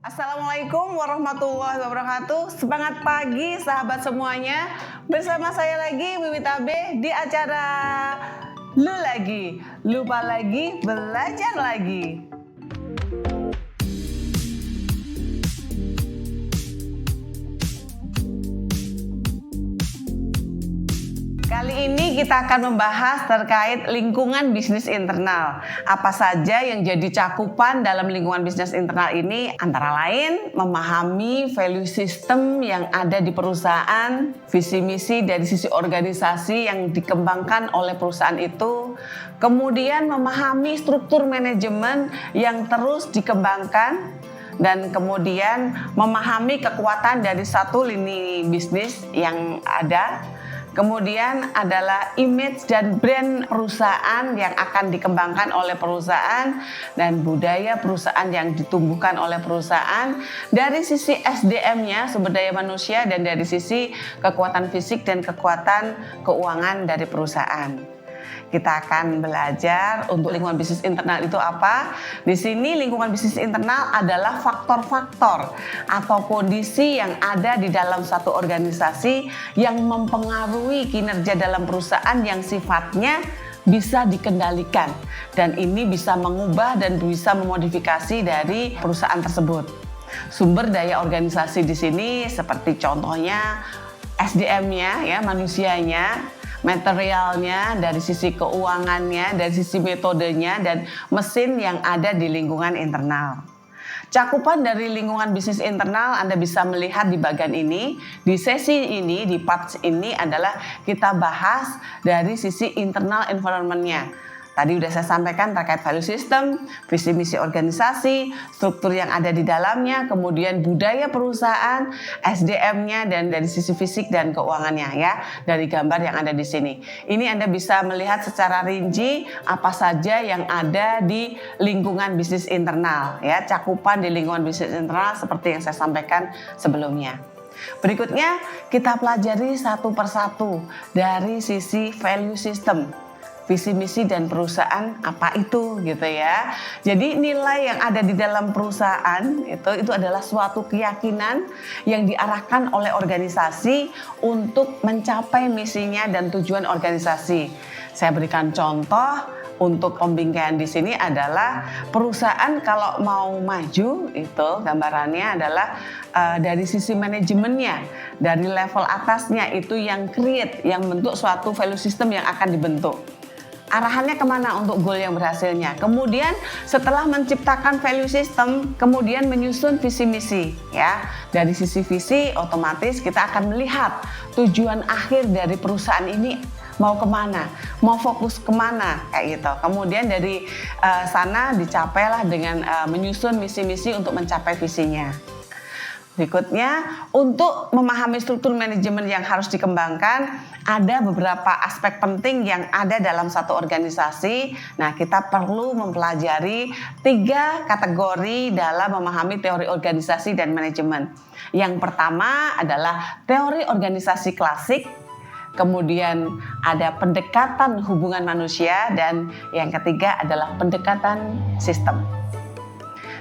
Assalamualaikum warahmatullahi wabarakatuh. Semangat pagi sahabat semuanya. Bersama saya lagi Wiwi Tabe di acara Lu Lagi, Lupa Lagi, Belajar Lagi. Kali ini kita akan membahas terkait lingkungan bisnis internal. Apa saja yang jadi cakupan dalam lingkungan bisnis internal ini? Antara lain, memahami value system yang ada di perusahaan, visi misi dari sisi organisasi yang dikembangkan oleh perusahaan itu, kemudian memahami struktur manajemen yang terus dikembangkan, dan kemudian memahami kekuatan dari satu lini bisnis yang ada. Kemudian adalah image dan brand perusahaan yang akan dikembangkan oleh perusahaan dan budaya perusahaan yang ditumbuhkan oleh perusahaan dari sisi SDM-nya, sumber daya manusia, dan dari sisi kekuatan fisik dan kekuatan keuangan dari perusahaan. Kita akan belajar untuk lingkungan bisnis internal itu apa. Di sini lingkungan bisnis internal adalah faktor-faktor atau kondisi yang ada di dalam satu organisasi yang mempengaruhi kinerja dalam perusahaan yang sifatnya bisa dikendalikan. Dan ini bisa mengubah dan bisa memodifikasi dari perusahaan tersebut. Sumber daya organisasi di sini seperti contohnya SDM-nya, ya, manusianya, materialnya, dari sisi keuangannya, dari sisi metodenya, dan mesin yang ada di lingkungan internal. Cakupan dari lingkungan bisnis internal Anda bisa melihat di bagian ini. Di sesi ini, di parts ini adalah kita bahas dari sisi internal environment-nya. Tadi udah saya sampaikan terkait value system, visi misi organisasi, struktur yang ada di dalamnya, kemudian budaya perusahaan, SDM-nya, dan dari sisi fisik dan keuangannya, ya, dari gambar yang ada di sini. Ini Anda bisa melihat secara rinci apa saja yang ada di lingkungan bisnis internal, ya, cakupan di lingkungan bisnis internal seperti yang saya sampaikan sebelumnya. Berikutnya kita pelajari satu persatu dari sisi value system. Visi misi dan perusahaan apa itu, gitu ya. Jadi nilai yang ada di dalam perusahaan itu adalah suatu keyakinan yang diarahkan oleh organisasi untuk mencapai misinya dan tujuan organisasi. Saya berikan contoh untuk pembingkaian di sini adalah perusahaan kalau mau maju itu gambarannya adalah dari sisi manajemennya, dari level atasnya itu yang create, yang bentuk suatu value system yang akan dibentuk. Arahannya kemana untuk goal yang berhasilnya. Kemudian setelah menciptakan value system, kemudian menyusun visi misi, ya. Dari sisi visi otomatis kita akan melihat tujuan akhir dari perusahaan ini mau kemana, mau fokus kemana, kayak gitu. Kemudian dari sana dicapailah dengan menyusun misi-misi untuk mencapai visinya. Berikutnya, untuk memahami struktur manajemen yang harus dikembangkan, ada beberapa aspek penting yang ada dalam satu organisasi. Nah, kita perlu mempelajari 3 kategori dalam memahami teori organisasi dan manajemen. Yang pertama adalah teori organisasi klasik, kemudian ada pendekatan hubungan manusia, dan yang ketiga adalah pendekatan sistem.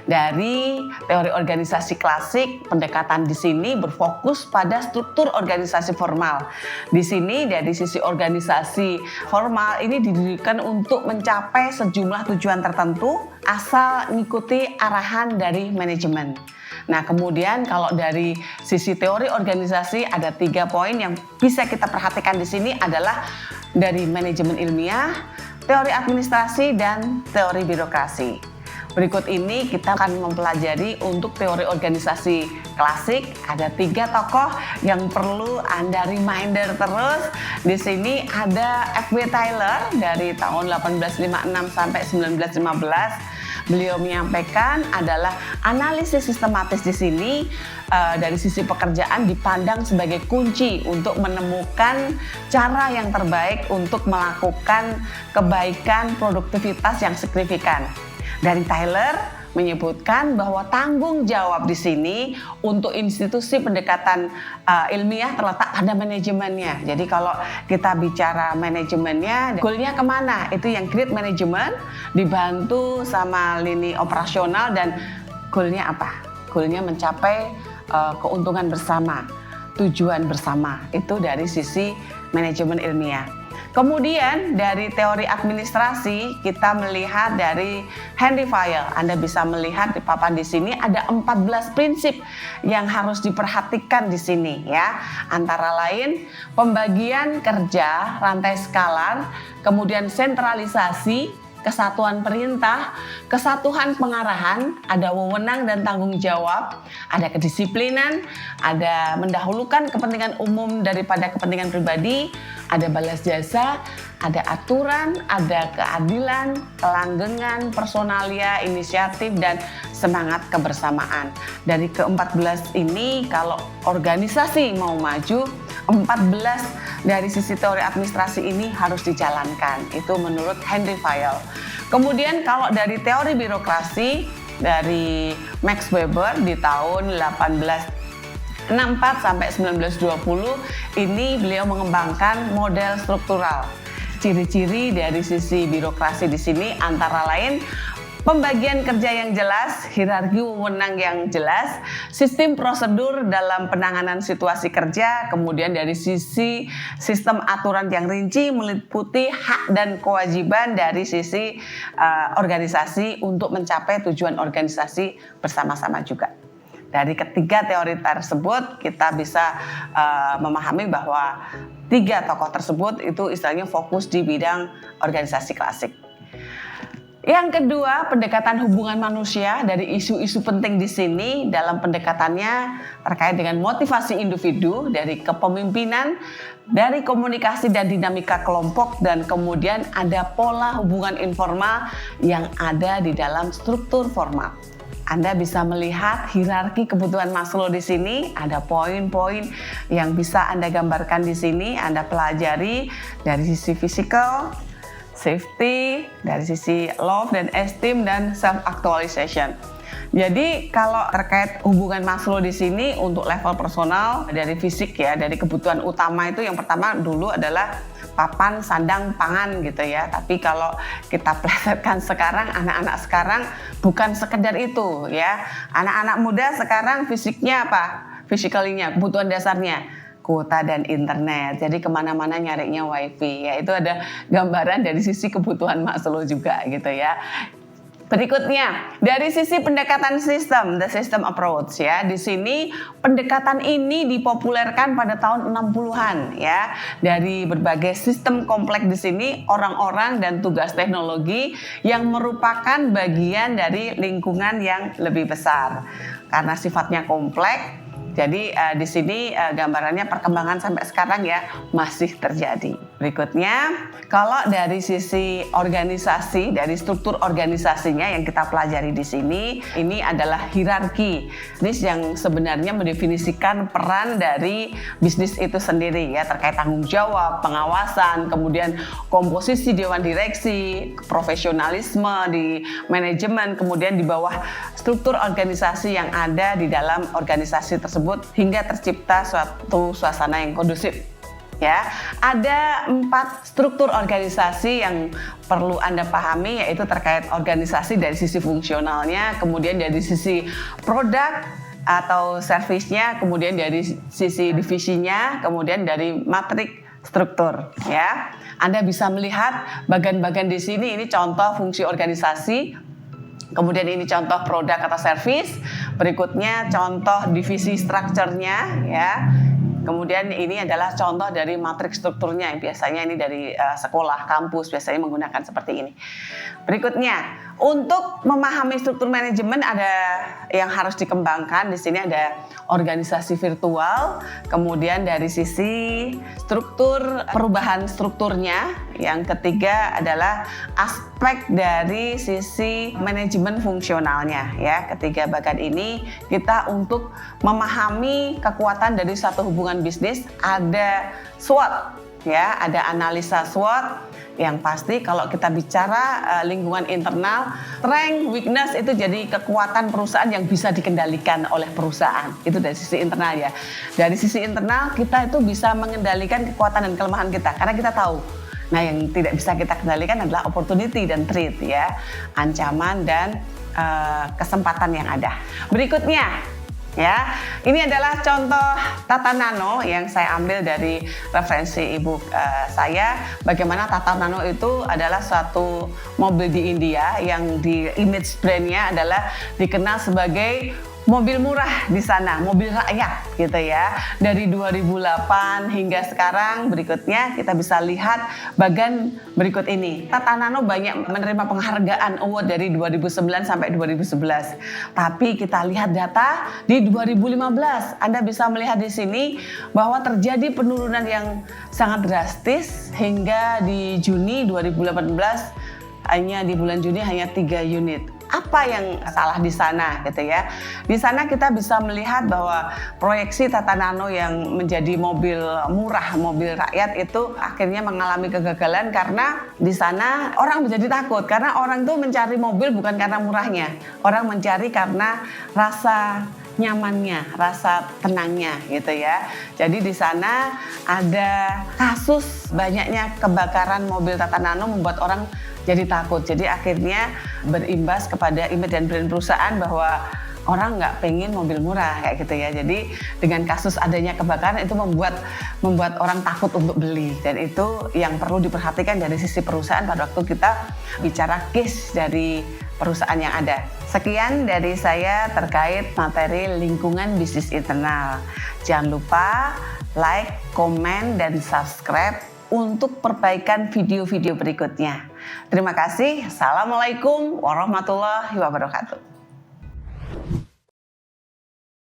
Dari teori organisasi klasik, pendekatan di sini berfokus pada struktur organisasi formal. Di sini dari sisi organisasi formal ini didirikan untuk mencapai sejumlah tujuan tertentu asal mengikuti arahan dari manajemen. Nah, kemudian kalau dari sisi teori organisasi ada 3 poin yang bisa kita perhatikan di sini adalah dari manajemen ilmiah, teori administrasi, dan teori birokrasi. Berikut ini kita akan mempelajari untuk teori organisasi klasik. Ada 3 tokoh yang perlu Anda reminder terus. Di sini ada F.W. Tyler dari tahun 1856 sampai 1915. Beliau menyampaikan adalah analisis sistematis di sini dari sisi pekerjaan dipandang sebagai kunci untuk menemukan cara yang terbaik untuk melakukan kebaikan produktivitas yang signifikan. Dari Tyler menyebutkan bahwa tanggung jawab di sini untuk institusi pendekatan ilmiah terletak pada manajemennya. Jadi kalau kita bicara manajemennya, goalnya kemana? Itu yang create management dibantu sama lini operasional dan goalnya apa? goalnya mencapai keuntungan bersama, tujuan bersama. Itu dari sisi manajemen ilmiah. Kemudian dari teori administrasi kita melihat dari Henry Fayol. Anda bisa melihat di papan di sini ada 14 prinsip yang harus diperhatikan di sini ya. Antara lain pembagian kerja, rantai skalar, kemudian sentralisasi, kesatuan perintah, kesatuan pengarahan, ada wewenang dan tanggung jawab, ada kedisiplinan, ada mendahulukan kepentingan umum daripada kepentingan pribadi, ada balas jasa, ada aturan, ada keadilan, kelanggengan, personalia, inisiatif, dan semangat kebersamaan. Dari ke-14 ini kalau organisasi mau maju, 14 dari sisi teori administrasi ini harus dijalankan. Itu menurut Henry Fayol. Kemudian kalau dari teori birokrasi dari Max Weber di tahun 1864 sampai 1920 ini beliau mengembangkan model struktural. Ciri-ciri dari sisi birokrasi di sini antara lain pembagian kerja yang jelas, hierarki wewenang yang jelas, sistem prosedur dalam penanganan situasi kerja, kemudian dari sisi sistem aturan yang rinci meliputi hak dan kewajiban dari sisi organisasi untuk mencapai tujuan organisasi bersama-sama juga. Dari ketiga teori tersebut kita bisa memahami bahwa tiga tokoh tersebut itu istilahnya fokus di bidang organisasi klasik. Yang kedua, pendekatan hubungan manusia. Dari isu-isu penting di sini dalam pendekatannya terkait dengan motivasi individu, dari kepemimpinan, dari komunikasi dan dinamika kelompok, dan kemudian ada pola hubungan informal yang ada di dalam struktur formal. Anda bisa melihat hierarki kebutuhan Maslow di sini, ada poin-poin yang bisa Anda gambarkan di sini, Anda pelajari dari sisi fisikal, safety, dari sisi love dan esteem, dan self-actualization. Jadi kalau terkait hubungan Maslow di sini untuk level personal dari fisik ya, dari kebutuhan utama itu yang pertama dulu adalah papan, sandang, pangan gitu ya. Tapi kalau kita plesetkan sekarang, anak-anak sekarang bukan sekedar itu ya. Anak-anak muda sekarang fisiknya apa? Physically-nya, kebutuhan dasarnya kuota dan internet. Jadi kemana-mana nyarinya wifi ya. Itu ada gambaran dari sisi kebutuhan Maslow juga gitu ya. Berikutnya, dari sisi pendekatan sistem, the system approach ya. Di sini pendekatan ini dipopulerkan pada tahun 60-an ya. Dari berbagai sistem kompleks di sini, orang-orang dan tugas teknologi yang merupakan bagian dari lingkungan yang lebih besar. Karena sifatnya kompleks, jadi di sini gambarannya perkembangan sampai sekarang ya masih terjadi. Berikutnya, kalau dari sisi organisasi, dari struktur organisasinya yang kita pelajari di sini, ini adalah hierarki. Ini yang sebenarnya mendefinisikan peran dari bisnis itu sendiri ya, terkait tanggung jawab, pengawasan, kemudian komposisi dewan direksi, profesionalisme di manajemen, kemudian di bawah struktur organisasi yang ada di dalam organisasi tersebut hingga tercipta suatu suasana yang kondusif. Ya, ada 4 struktur organisasi yang perlu Anda pahami, yaitu terkait organisasi dari sisi fungsionalnya, kemudian dari sisi produk atau servisnya, kemudian dari sisi divisinya, kemudian dari matrik struktur. Ya, Anda bisa melihat bagian-bagian di sini. Ini contoh fungsi organisasi. Kemudian ini contoh produk atau service. Berikutnya contoh divisi strukturnya ya. Kemudian ini adalah contoh dari matriks strukturnya yang biasanya ini dari sekolah, kampus biasanya menggunakan seperti ini. Berikutnya, untuk memahami struktur manajemen ada yang harus dikembangkan. Di sini ada organisasi virtual, kemudian dari sisi struktur perubahan strukturnya. Yang ketiga adalah aspek dari sisi manajemen fungsionalnya ya. Ketiga bagian ini kita untuk memahami kekuatan dari satu hubungan bisnis ada SWOT ya, ada analisa SWOT. Yang pasti kalau kita bicara lingkungan internal, strength, weakness itu jadi kekuatan perusahaan yang bisa dikendalikan oleh perusahaan. Itu dari sisi internal ya. Dari sisi internal kita itu bisa mengendalikan kekuatan dan kelemahan kita karena kita tahu. Nah, yang tidak bisa kita kendalikan adalah opportunity dan threat ya, ancaman dan kesempatan yang ada. Berikutnya, ya, ini adalah contoh Tata Nano yang saya ambil dari referensi ibu saya. Bagaimana Tata Nano itu adalah suatu mobil di India yang di image brandnya adalah dikenal sebagai mobil murah di sana, mobil rakyat gitu ya. Dari 2008 hingga sekarang, berikutnya kita bisa lihat bagian berikut ini. Tata Nano banyak menerima penghargaan award dari 2009 sampai 2011. Tapi kita lihat data di 2015. Anda bisa melihat di sini bahwa terjadi penurunan yang sangat drastis hingga di Juni 2018 di bulan Juni hanya 3 unit. Apa yang salah di sana gitu ya? Di sana kita bisa melihat bahwa proyeksi Tata Nano yang menjadi mobil murah, mobil rakyat itu akhirnya mengalami kegagalan karena di sana orang menjadi takut karena orang tuh mencari mobil bukan karena murahnya, orang mencari karena rasa nyamannya, rasa tenangnya gitu ya. Jadi di sana ada kasus banyaknya kebakaran mobil Tata Nano membuat orang jadi takut. Jadi akhirnya berimbas kepada image dan brand perusahaan bahwa orang nggak pengen mobil murah kayak gitu ya. Jadi dengan kasus adanya kebakaran itu membuat orang takut untuk beli, dan itu yang perlu diperhatikan dari sisi perusahaan pada waktu kita bicara case dari perusahaan yang ada. Sekian dari saya terkait materi lingkungan bisnis internal. Jangan lupa like, komen, dan subscribe untuk perbaikan video-video berikutnya. Terima kasih. Assalamualaikum warahmatullahi wabarakatuh.